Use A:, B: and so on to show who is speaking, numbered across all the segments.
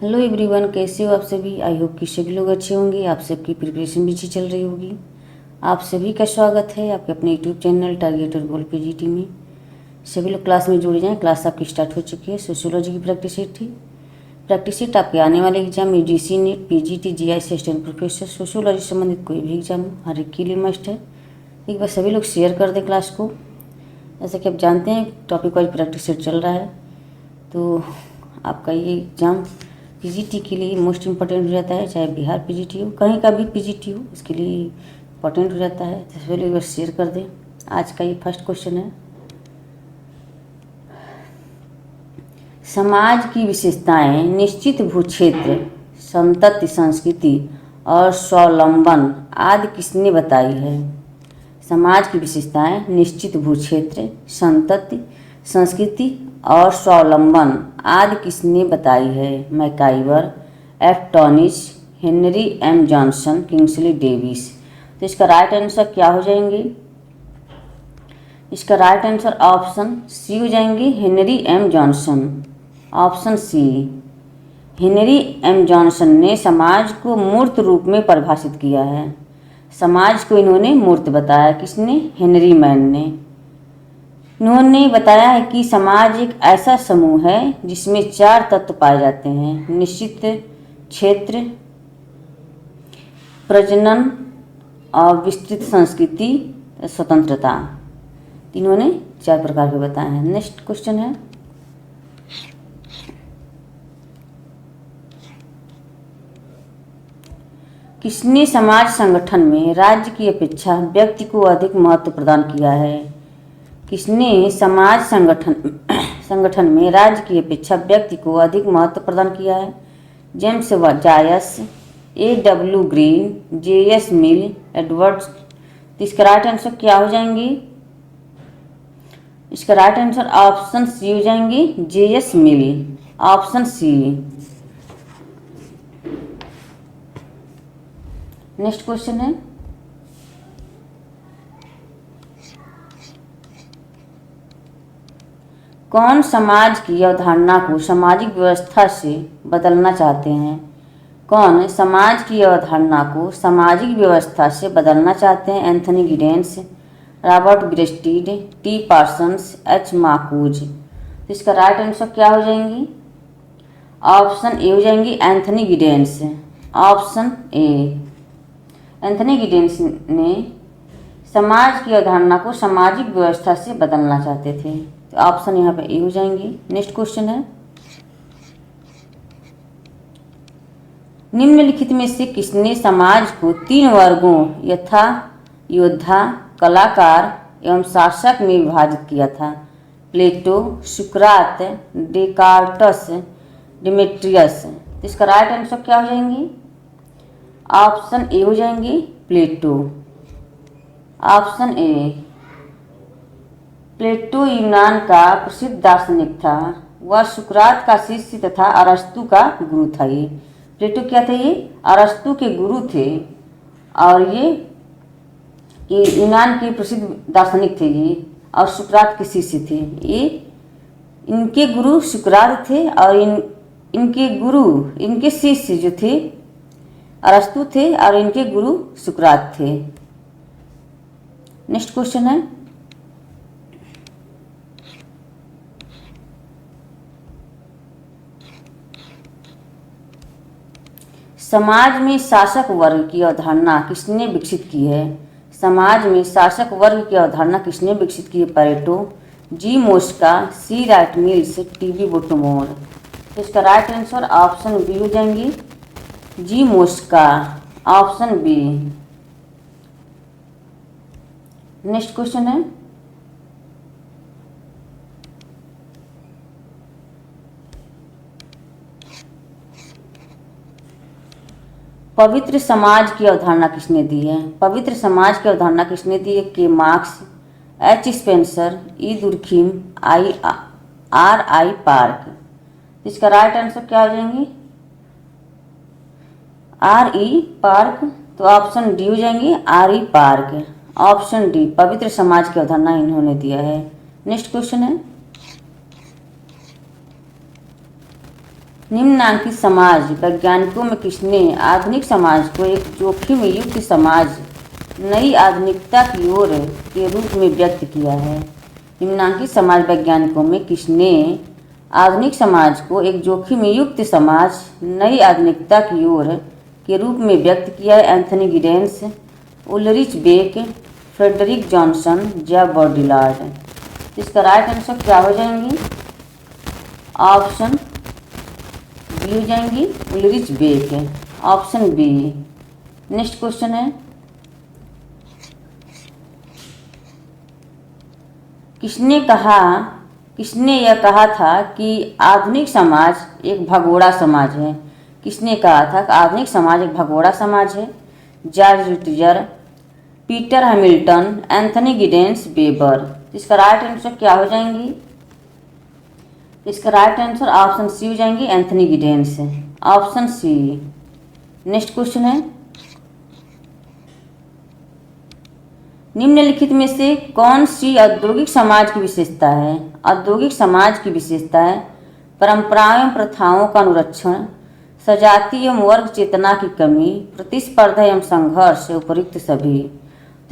A: Hello everyone, कैसे हो आप सभी। आई होप कि सभी लोग अच्छे होंगे। आप सबकी प्रिपरेशन भी अच्छी चल रही होगी। आप सभी का स्वागत है आपके अपने यूट्यूब चैनल टारगेट और गोल पीजीटी में। सभी लोग क्लास में जुड़ जाएं। क्लास आपकी स्टार्ट हो चुकी है। सोशियोलॉजी की प्रैक्टिस शीट थी। प्रैक्टिस शीट आपके आने वाले exam UGC net PGT GI assistant professor sociology संबंधित कोई भी एग्जाम हर एक के लिए मस्ट है। एक बार सभी लोग शेयर कर दें क्लास को। जैसा कि आप जानते हैं टॉपिक वाइज प्रैक्टिस शीट चल रहा है, तो आपका ये एग्ज़ाम पीजीटी के लिए मोस्ट इम्पोर्टेंट हो जाता है। चाहे बिहार पीजीटी हो, कहीं का भी पीजीटी हो, इसके लिए इम्पोर्टेंट हो जाता है। तो सभी लोग बस शेयर कर दें। आज का ये फर्स्ट क्वेश्चन है, समाज की विशेषताएं निश्चित भूक्षेत्र, संतति संस्कृति और स्वावलंबन आदि किसने बताई है। समाज की विशेषताएं निश्चित भूक्षेत्र, संतति संस्कृति और स्वावलंबन आदि किसने बताई है। MacIver, F Tonnies, Henry M Johnson, Kingsley Davis. तो इसका राइट आंसर क्या हो जाएंगे। इसका राइट आंसर ऑप्शन सी हो जाएंगे, Henry M Johnson. Option C, Henry M Johnson ने समाज को मूर्त रूप में परिभाषित किया है। समाज को इन्होंने मूर्त बताया। किसने? हेनरी मैन ने। इन्होंने बताया है कि समाज एक ऐसा समूह है जिसमें 4 तत्व पाए जाते हैं: निश्चित क्षेत्र, प्रजनन और विस्तृत संस्कृति, स्वतंत्रता। इन्होंने 4 प्रकार के बताए हैं। नेक्स्ट क्वेश्चन है, किसने समाज संगठन में राज्य की अपेक्षा व्यक्ति को अधिक महत्व प्रदान किया है। किसने समाज संगठन में राज्य की अपेक्षा व्यक्ति को अधिक महत्व प्रदान किया है। James Jais, A.W. Green, J.S. मिल, एडवर्ड। तो इसका राइट आंसर क्या हो जाएंगे। इसका राइट आंसर ऑप्शन सी हो जाएंगे, J.S. Mill. Option C. Next question है, कौन समाज की अवधारणा को सामाजिक व्यवस्था से बदलना चाहते हैं। कौन समाज की अवधारणा को सामाजिक व्यवस्था से बदलना चाहते हैं। Anthony Giddens, Robert Breasted, T Parsons, H Marcuse. तो इसका राइट आंसर क्या हो जाएंगी। ऑप्शन ए हो जाएंगी, Anthony Giddens. Option A. Anthony Giddens ने समाज की अवधारणा को सामाजिक व्यवस्था से बदलना चाहते थे। तो ऑप्शन यहाँ पे ए हो जाएंगे। नेक्स्ट क्वेश्चन है, निम्नलिखित में से किसने समाज को 3 वर्गों यथा योद्धा, कलाकार एवं शासक में विभाजित किया था। प्लेटो, सुकरात, डेकार्टस, डिमेट्रियस। तो इसका राइट आंसर क्या हो जाएंगी। ऑप्शन ए हो जाएंगे, प्लेटो। Option A. प्लेटो यूनान का प्रसिद्ध दार्शनिक था। वह सुकरात का शिष्य तथा अरस्तु का गुरु था। ये प्लेटो क्या थे? ये अरस्तु के गुरु थे और ये यूनान के प्रसिद्ध दार्शनिक थे ये, और सुकरात के शिष्य थे ये। इनके गुरु सुकरात थे और इनके शिष्य जो थे अरस्तु थे और इनके गुरु सुकरात थे। नेक्स्ट क्वेश्चन है, समाज में शासक वर्ग की अवधारणा किसने विकसित की है। समाज में शासक वर्ग की अवधारणा किसने विकसित की है। Pareto, G Mosca, C Wright Mills, TB Bottomore. तो इसका राइट आंसर ऑप्शन बी हो जाएंगे, G Mosca. Option B. Next question है, पवित्र समाज की अवधारणा किसने दी है। पवित्र समाज की अवधारणा किसने दी है। के मार्क्स, एच स्पेंसर, ई दुर्खिम, R.I. पार्क। इसका राइट आंसर क्या हो जाएंगे। R.E. पार्क। तो ऑप्शन डी हो जाएंगे, R.E. पार्क। ऑप्शन डी, पवित्र समाज की अवधारणा इन्होंने दिया है। नेक्स्ट क्वेश्चन है, निम्नांकित समाज वैज्ञानिकों में किसने आधुनिक समाज को एक जोखिम युक्त समाज, नई आधुनिकता की ओर के रूप में व्यक्त किया है? निम्नांकित समाज वैज्ञानिकों में किसने आधुनिक समाज को एक जोखिम युक्त समाज, नई आधुनिकता की ओर के रूप में व्यक्त किया है? Anthony Giddens, Ulrich Beck, Frederick Johnson या बॉडिलार्ड। इसका राइट आंसर क्या हो जाएंगी? ऑप्शन बी हो जाएंगी, Ulrich Beck, option B. Next question है, किसने यह कहा था कि आधुनिक समाज एक भगोड़ा समाज है? किसने कहा था कि आधुनिक समाज एक भगोड़ा समाज है? George Lutier, Peter Hamilton, Anthony Giddens, Weber. इसका राइट आंसर क्या हो जाएंगी? इसका राइट आंसर ऑप्शन सी हो जाएंगी, Anthony Giddens, option C. Next question है, निम्नलिखित में से कौन सी औद्योगिक समाज की विशेषता है? औद्योगिक समाज की विशेषता है परंपराओं एवं प्रथाओं का अनुरक्षण, सजातीय एवं वर्ग चेतना की कमी, प्रतिस्पर्धा एवं संघर्ष, उपयुक्त सभी।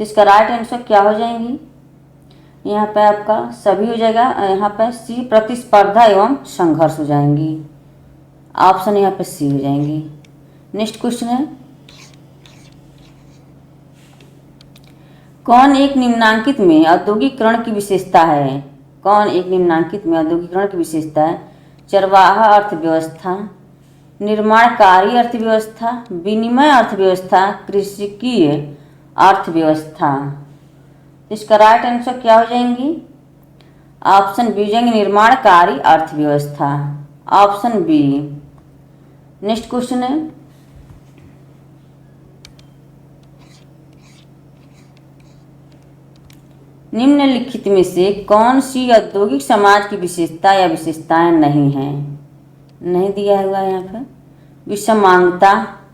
A: तो इसका राइट आंसर क्या हो जाएंगी? यहाँ पे आपका सभी हो जाएगा, यहाँ पे सी प्रतिस्पर्धा एवं संघर्ष हो जाएंगी, ऑप्शन यहाँ पे सी हो जाएंगी। नेक्स्ट क्वेश्चन है, कौन एक निम्नांकित में औद्योगिकरण की विशेषता है? कौन एक निम्नांकित में औद्योगिकरण की विशेषता है? चरवाहा अर्थव्यवस्था, निर्माणकारी अर्थव्यवस्था, विनिमय अर्थव्यवस्था, कृषिकीय अर्थव्यवस्था। इसका राइट आंसर क्या हो जाएंगी? ऑप्शन बी हो जाएंगे, निर्माणकारी अर्थव्यवस्था, ऑप्शन बी। नेक्स्ट क्वेश्चन है, निम्नलिखित में से कौन सी औद्योगिक समाज की विशेषता या विशेषताएं नहीं हैं? नहीं दिया हुआ है यहाँ पर।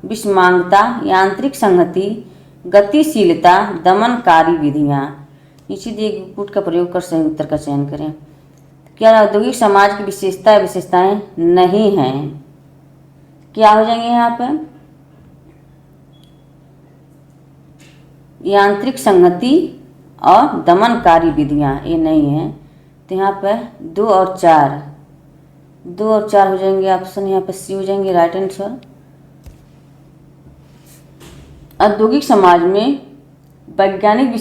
A: विषमांगता, यांत्रिक संहति, गतिशीलता, दमनकारी विधियाँ। नीचे दिए गुट का प्रयोग कर सही उत्तर का चयन करें। क्या औद्योगिक समाज की विशेषता या विशेषताएं नहीं हैं? क्या हो जाएंगे यहाँ पर? यांत्रिक संहति और दमनकारी विधियाँ, ये नहीं है। तो यहाँ पे 2 और 4 हो जाएंगे, ऑप्शन यहाँ पे सी हो जाएंगे राइट आंसर। औद्योगिक समाज में वैज्ञानिक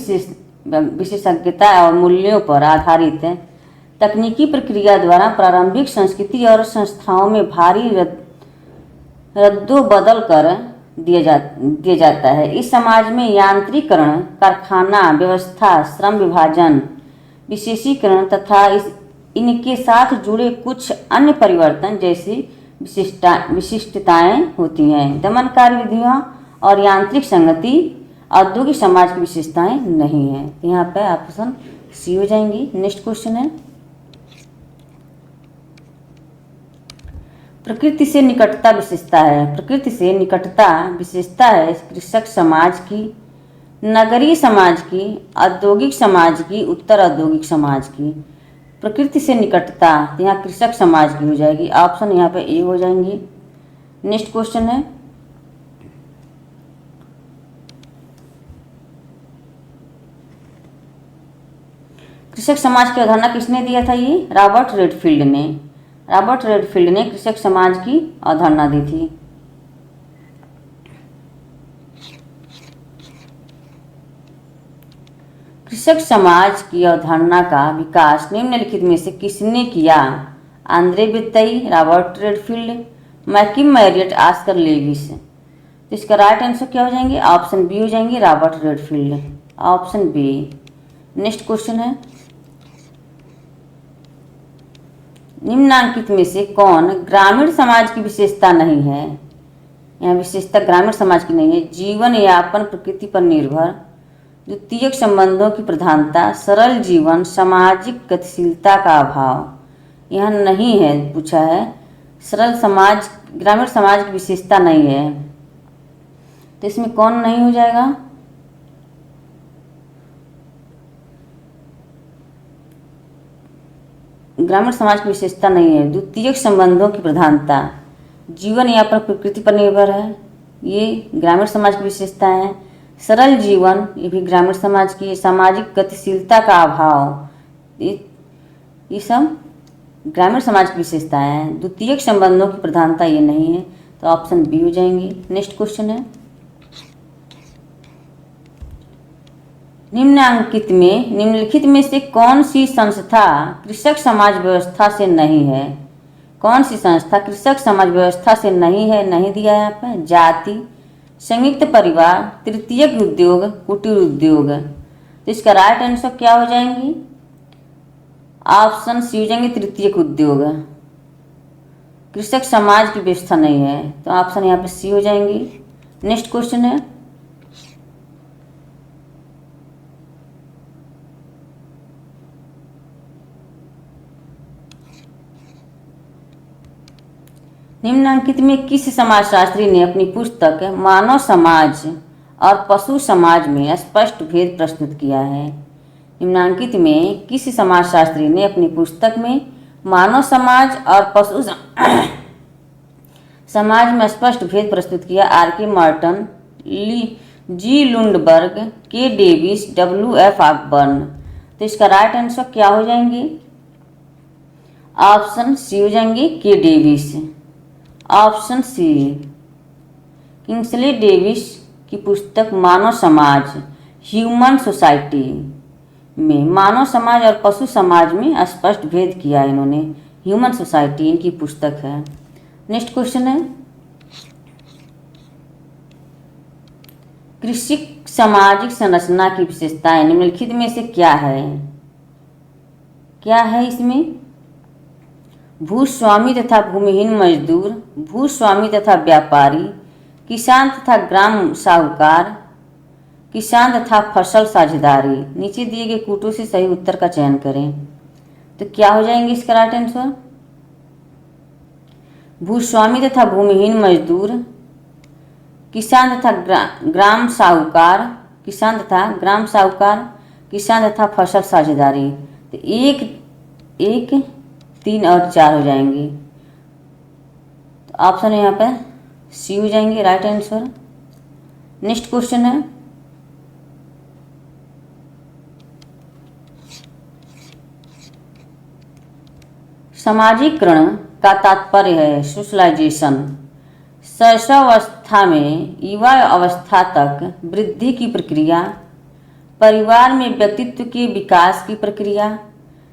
A: विशेषज्ञता और मूल्यों पर आधारित तकनीकी प्रक्रिया द्वारा प्रारंभिक संस्कृति और संस्थाओं में भारी रद्दोबदल कर दिया जाता है। इस समाज में यांत्रिकरण, कारखाना व्यवस्था, श्रम विभाजन, विशेषीकरण तथा इनके साथ जुड़े कुछ अन्य परिवर्तन जैसी विशिष्टताएं होती हैं। दमनकारी विधियां और यांत्रिक संगति औद्योगिक समाज की विशेषताएं नहीं है। यहाँ पे ऑप्शन सी हो जाएंगी। नेक्स्ट क्वेश्चन है, प्रकृति से निकटता विशेषता है। प्रकृति से निकटता विशेषता है कृषक समाज की, नगरीय समाज की, औद्योगिक समाज की, उत्तर औद्योगिक समाज की। प्रकृति से निकटता यहाँ कृषक समाज की हो जाएगी, ऑप्शन यहाँ पे ए हो जाएंगी। नेक्स्ट क्वेश्चन है, कृषक समाज की अवधारणा किसने दिया था? ये रॉबर्ट रेडफील्ड ने कृषक समाज की अवधारणा दी थी। कृषक समाज की अवधारणा का विकास निम्नलिखित में से किसने किया? Andre बित्तई, Robert Redfield, मैकिम Marriott, Oscar Levi's. तो इसका राइट आंसर क्या हो जाएंगे? ऑप्शन बी हो जाएंगे, Robert Redfield, option B. Next question है, निम्नांकित में से कौन ग्रामीण समाज की विशेषता नहीं है? यहाँ विशेषता ग्रामीण समाज की नहीं है। जीवन यापन प्रकृति पर निर्भर, द्वितीयक संबंधों की प्रधानता, सरल जीवन, सामाजिक गतिशीलता का अभाव। यहाँ नहीं है, पूछा है सरल समाज, ग्रामीण समाज की विशेषता नहीं है, तो इसमें कौन नहीं हो जाएगा? ग्रामीण समाज की विशेषता नहीं है। द्वितीयक संबंधों की प्रधानता, जीवन यापन प्रकृति पर निर्भर है, ये ग्रामीण समाज की विशेषता है। सरल जीवन, ये भी ग्रामीण समाज की। सामाजिक गतिशीलता का अभाव, ये सब ग्रामीण समाज की विशेषताएं हैं। द्वितीयक संबंधों की प्रधानता ये नहीं है, तो ऑप्शन बी हो जाएंगे। नेक्स्ट क्वेश्चन है, निम्नलिखित में से कौन सी संस्था कृषक समाज व्यवस्था से नहीं है? कौन सी संस्था कृषक समाज व्यवस्था से नहीं है? नहीं दिया है यहाँ पे। जाति, संयुक्त परिवार, तृतीयक उद्योग, कुटीर उद्योग। तो इसका राइट आंसर क्या हो जाएंगी? ऑप्शन सी हो जाएंगे, तृतीयक उद्योग। कृषक समाज की व्यवस्था नहीं है, तो ऑप्शन यहाँ पे सी हो जाएंगी। नेक्स्ट क्वेश्चन है, निम्नलिखित में किस समाजशास्त्री ने अपनी पुस्तक मानव समाज और पशु समाज में स्पष्ट भेद प्रस्तुत किया है? निम्नलिखित में किस समाजशास्त्री ने अपनी पुस्तक में मानव समाज और पशु समाज में स्पष्ट भेद प्रस्तुत किया? आर.के. मार्टन, जी. लुंडबर्ग, के. Davis, W.F. ऑकबर्न। तो इसका राइट आंसर क्या हो जाएंगे? ऑप्शन सी हो जाएंगे, K. Davis. Option C, Kingsley Davis की पुस्तक मानव समाज, ह्यूमन सोसाइटी में मानव समाज और पशु समाज में स्पष्ट भेद किया है इन्होंने। ह्यूमन सोसाइटी इनकी पुस्तक है। नेक्स्ट क्वेश्चन है, कृषि सामाजिक संरचना की विशेषताएं निम्नलिखित में से क्या है? क्या है इसमें? भूस्वामी तथा भूमिहीन मजदूर, भूस्वामी तथा व्यापारी, किसान तथा ग्राम साहूकार, किसान तथा फसल साझेदारी। नीचे दिए गए कूटों से सही उत्तर का चयन करें। तो क्या हो जाएंगे इसका राइट आंसर? भूस्वामी तथा भूमिहीन मजदूर, किसान तथा ग्राम साहूकार, किसान तथा ग्राम साहूकार, किसान तथा फसल साझेदारी। तो एक 3 और 4 हो जाएंगे। तो ऑप्शन यहाँ पर सी हो जाएंगे राइट आंसर। नेक्स्ट क्वेश्चन है, सामाजिकरण का तात्पर्य है सोशलाइजेशन। शैशवावस्था में युवा अवस्था तक वृद्धि की प्रक्रिया, परिवार में व्यक्तित्व के विकास की प्रक्रिया,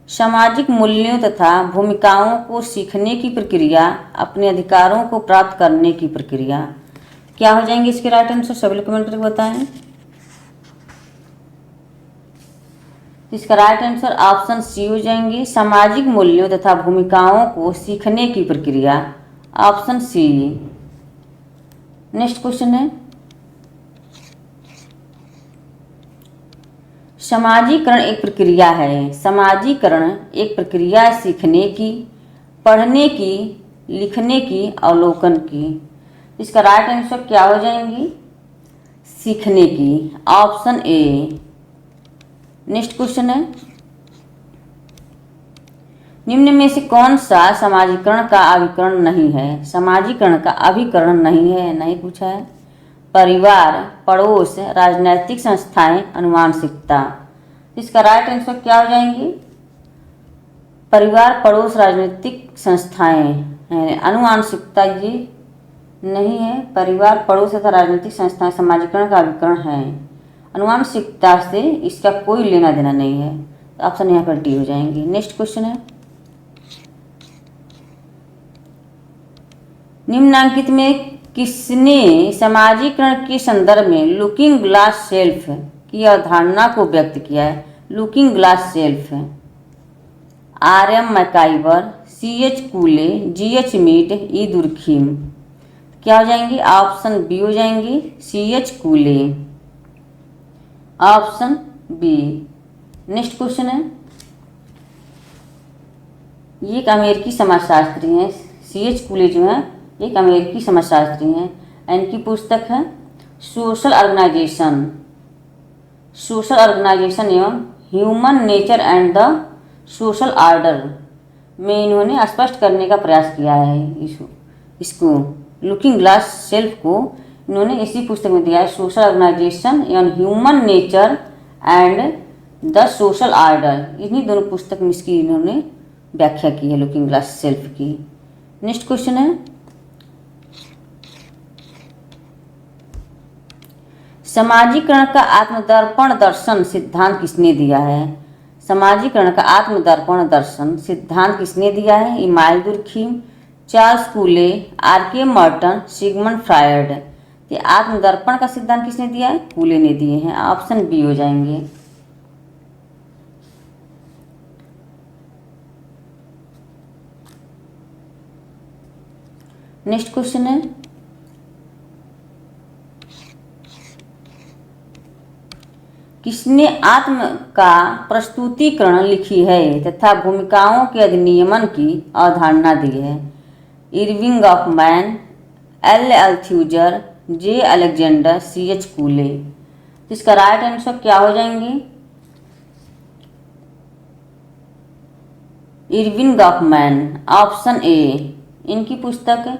A: सामाजिक मूल्यों तथा भूमिकाओं को सीखने की प्रक्रिया, अपने अधिकारों को प्राप्त करने की प्रक्रिया। क्या हो जाएंगे इसके राइट आंसर? सभी लोग कमेंट करके बताएं। इसका राइट आंसर ऑप्शन सी हो जाएंगे, सामाजिक मूल्यों तथा भूमिकाओं को सीखने की प्रक्रिया। Option C. नेक्स्ट क्वेश्चन है, समाजीकरण एक प्रक्रिया है। समाजीकरण एक प्रक्रिया है सीखने की, पढ़ने की, लिखने की, अवलोकन की। इसका राइट आंसर क्या हो जाएंगी? सीखने की। Option A. नेक्स्ट क्वेश्चन है, निम्न में से कौन सा समाजीकरण का अभिकरण नहीं है? समाजीकरण का अभिकरण नहीं है, नहीं पूछा है। परिवार, पड़ोस, राजनैतिक संस्थाएं, अनुवांशिकता। इसका राइट आंसर क्या हो जाएंगी? परिवार, पड़ोस, राजनीतिक संस्थाएं हैं। अनुवांशिकता ये नहीं है। परिवार, पड़ोस तथा राजनीतिक संस्थाएं समाजीकरण का अभिकरण है। अनुवांशिकता से इसका कोई लेना देना नहीं है। तो ऑप्शन यहाँ पर डी हो जाएंगे। नेक्स्ट क्वेश्चन है, निम्नलिखित में किसने समाजीकरण के संदर्भ में लुकिंग ग्लास सेल्फ की अवधारणा को व्यक्त किया है? Looking glass self. R.M. MacIver, C.H. Cooley, G.H. Mead, E. Durkheim. क्या हो जाएंगी? ऑप्शन बी हो जाएंगी, C.H. Cooley. Option B. Next question है, ये एक अमेरिकी समाजशास्त्री हैं। C.H. कूले जो हैं एक अमेरिकी समाजशास्त्री हैं। इनकी पुस्तक है सोशल ऑर्गेनाइजेशन एवं human nature and the social order में इन्होंने स्पष्ट करने का प्रयास किया है इसको लुकिंग ग्लास सेल्फ को इन्होंने इसी पुस्तक में दिया है, social organisation and human nature and the social order. इन्हीं दोनों पुस्तक में इसकी इन्होंने व्याख्या की है लुकिंग ग्लास सेल्फ की। नेक्स्ट क्वेश्चन है, समाजीकरण का आत्मदर्पण दर्शन सिद्धांत किसने दिया है? समाजीकरण का आत्मदर्पण दर्शन सिद्धांत किसने दिया है? Emmanuel Durkheim, Charles Cooley, R K. Merton, Sigmund Freud. ये आत्मदर्पण का सिद्धांत किसने दिया है? कूले ने दिए हैं। ऑप्शन बी हो जाएंगे। नेक्स्ट क्वेश्चन है, किसने आत्म का प्रस्तुतिकरण लिखी है तथा भूमिकाओं के अधिनियमन की अवधारणा दी है? इरविंग गॉफमैन, एल अल्थ्यूजर, जे अलेक्जेंडर, सी.एच. कूले। इसका राइट आंसर क्या हो जाएंगे? Irwin Goffman, option A. इनकी पुस्तक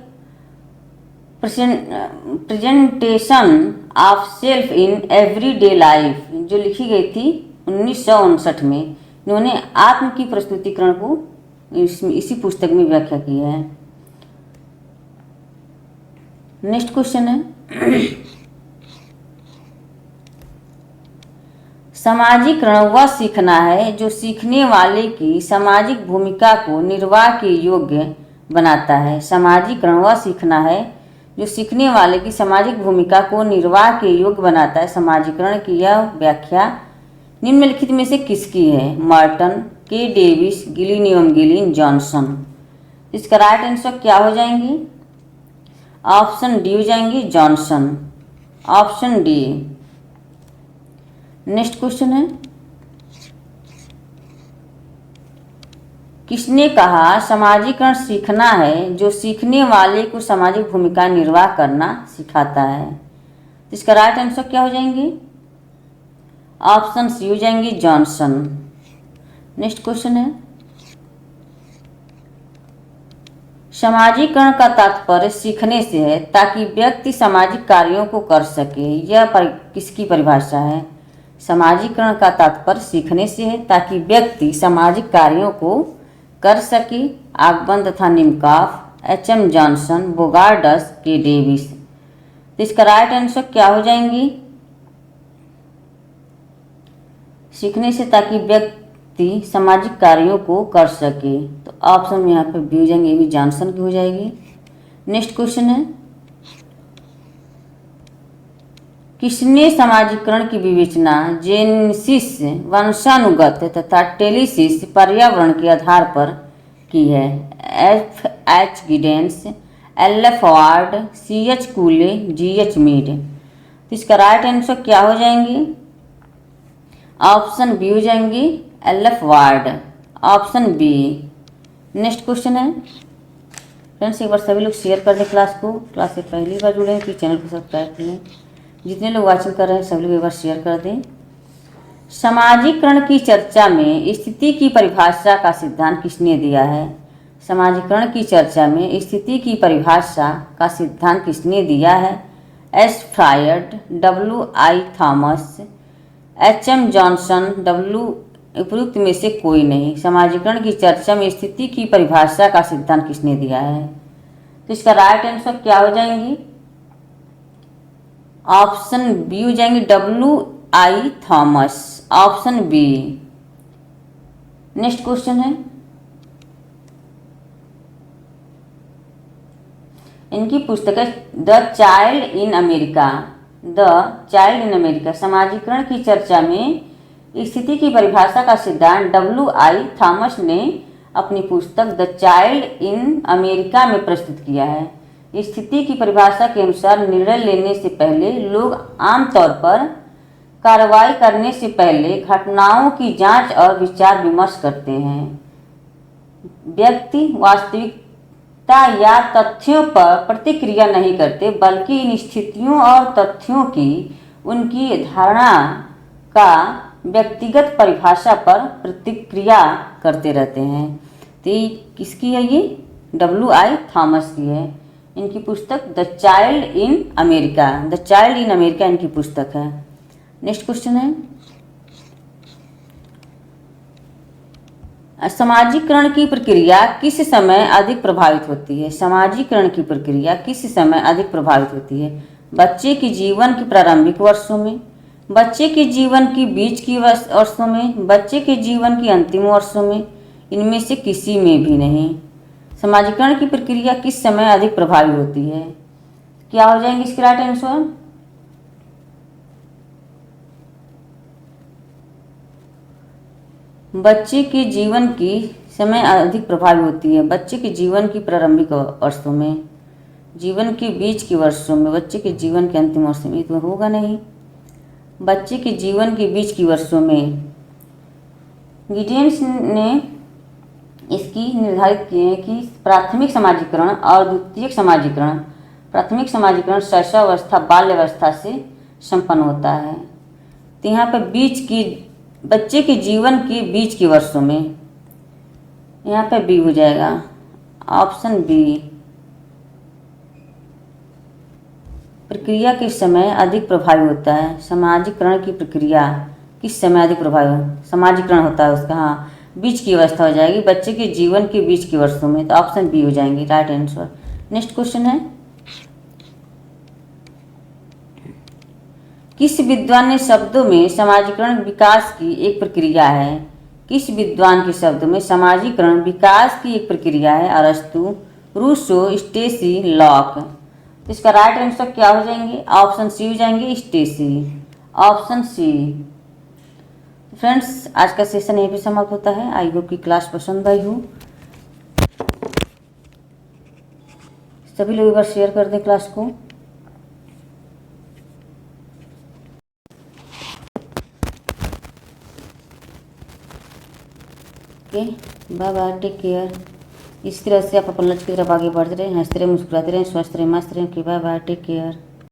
A: presentation of self in everyday life जो लिखी गई थी 1959 में, इन्होंने आत्म की प्रस्तुतिकरण को इसी पुस्तक में व्याख्या की है। नेक्स्ट क्वेश्चन है, समाजीकरण वह सीखना है जो सीखने वाले की सामाजिक भूमिका को निर्वाह के योग्य बनाता है। समाजीकरण वह सीखना है जो सीखने वाले की सामाजिक भूमिका को निर्वाह के योग्य बनाता है। समाजीकरण की यह व्याख्या निम्नलिखित में से किसकी है? मर्टन, के डेविस, गिलिन एवं गिलिन, जॉनसन। इसका राइट आंसर क्या हो जाएंगे? ऑप्शन डी हो जाएंगे, Johnson. Option D. Next question है, किसने कहा समाजीकरण सीखना है जो सीखने वाले को सामाजिक भूमिका निर्वाह करना सिखाता है? इसका राइट आंसर क्या हो जाएंगे? ऑप्शन सी हो जाएंगे, जॉनसन। नेक्स्ट क्वेश्चन है, समाजीकरण का तात्पर्य सीखने से है ताकि व्यक्ति सामाजिक कार्यों को कर सके। यह किसकी परिभाषा है? समाजीकरण का तात्पर्य सीखने से है ताकि व्यक्ति सामाजिक कार्यों को कर सके। आगबन तथा निमकॉफ, एच.एम. जॉनसन, बोगार्डस, के डेविस। तो इसका राइट आंसर क्या हो जाएंगी? सीखने से ताकि व्यक्ति सामाजिक कार्यों को कर सके, तो ऑप्शन में यहाँ पे बी हो जाएंगे, ये भी जॉनसन की हो जाएगी। नेक्स्ट क्वेश्चन है, किसने समाजीकरण की विवेचना जेनेसिस वंशानुगत तथा टेलिसिस पर्यावरण के आधार पर की है? एफ.एच. Giddens, एल.एफ. Ward, CH. कूले, G H. Mead. तो इसका राइट आंसर क्या हो जाएंगे? ऑप्शन बी हो जाएंगे, LF. Ward. Option B. Next question है, फ्रेंड्स एक बार सभी लोग शेयर कर दें क्लास को। क्लास से पहली बार जुड़े हैं तो चैनल को सब्सक्राइब कर लें। जितने लोग वाचिंग कर रहे हैं सभी लोग एक बार शेयर कर दें। समाजीकरण की चर्चा में स्थिति की परिभाषा का सिद्धांत किसने दिया है? समाजीकरण की चर्चा में स्थिति की परिभाषा का सिद्धांत किसने दिया है? S. Freud, W.I. Thomas, H M. Johnson, उपयुक्त में से कोई नहीं। समाजीकरण की चर्चा में स्थिति की परिभाषा का सिद्धांत किसने दिया है? तो इसका राइट आंसर क्या हो जाएंगी? ऑप्शन बी हो जाएंगे, W.I. Thomas. Option B. Next question है, इनकी पुस्तक है the child in America. The child in America समाजीकरण की चर्चा में स्थिति की परिभाषा का सिद्धांत W.I. थॉमस ने अपनी पुस्तक द चाइल्ड इन अमेरिका में प्रस्तुत किया है। स्थिति की परिभाषा के अनुसार निर्णय लेने से पहले लोग आमतौर पर कार्रवाई करने से पहले घटनाओं की जांच और विचार विमर्श करते हैं। व्यक्ति वास्तविकता या तथ्यों पर प्रतिक्रिया नहीं करते, बल्कि इन स्थितियों और तथ्यों की उनकी धारणा का व्यक्तिगत परिभाषा पर प्रतिक्रिया करते रहते हैं। तो किसकी है ये? W.I. थॉमस की है। इनकी पुस्तक the child in America, the child in America इनकी पुस्तक है। नेक्स्ट क्वेश्चन है, समाजीकरण की प्रक्रिया किस समय अधिक प्रभावित होती है? समाजीकरण की प्रक्रिया किस समय अधिक प्रभावित होती है? बच्चे के जीवन के प्रारंभिक वर्षों में, बच्चे के जीवन के बीच की वर्षों में, बच्चे के जीवन के अंतिम वर्षों में, इनमें से किसी में भी नहीं। समाजीकरण की प्रक्रिया किस समय अधिक प्रभावी होती है? क्या हो जाएंगे इसके राइट आंसर? बच्चे के जीवन की समय अधिक प्रभावी होती है बच्चे के जीवन की प्रारंभिक वर्षों में, जीवन के बीच के वर्षों में, बच्चे के जीवन के अंतिम वर्षों में, इसमें होगा नहीं। बच्चे के जीवन के बीच के वर्षों में गिडियंस ने इसकी निर्धारित किए हैं कि प्राथमिक समाजीकरण और द्वितीयक समाजीकरण, प्राथमिक समाजीकरण शैशवावस्था बाल्यावस्था से संपन्न होता है। तो यहाँ पर बीच की, बच्चे के जीवन के बीच के वर्षों में, यहाँ पे बी हो जाएगा, ऑप्शन बी। प्रक्रिया किस समय अधिक प्रभावी होता है? समाजीकरण की प्रक्रिया किस समय अधिक प्रभावी समाजीकरण होता है उसका? हाँ, बीच की अवस्था हो जाएगी, बच्चे के जीवन के बीच के वर्षों में, तो ऑप्शन बी हो जाएंगे राइट आंसर। नेक्स्ट क्वेश्चन है, किस विद्वान ने शब्दों में समाजीकरण विकास की एक प्रक्रिया है? किस विद्वान के शब्दों में समाजीकरण विकास की एक प्रक्रिया है? अरस्तु, रूसो, स्टेसी, लॉक। तो इसका राइट आंसर क्या हो जाएंगे? ऑप्शन सी हो जाएंगे, स्टेसी, ऑप्शन सी। फ्रेंड्स, आज का सेशन यहीं पे समाप्त होता है। आई होप की क्लास पसंद आई हो। सभी लोग एक बार शेयर कर दें क्लास को। Okay, bye bye, take care. इस तरह से आप अपन लक्ष्य की तरफ आगे बढ़ते रहें, हंसते रहें, मुस्कुराते रहें, स्वस्थ रहें, मस्त रहें। Okay, bye bye, take care.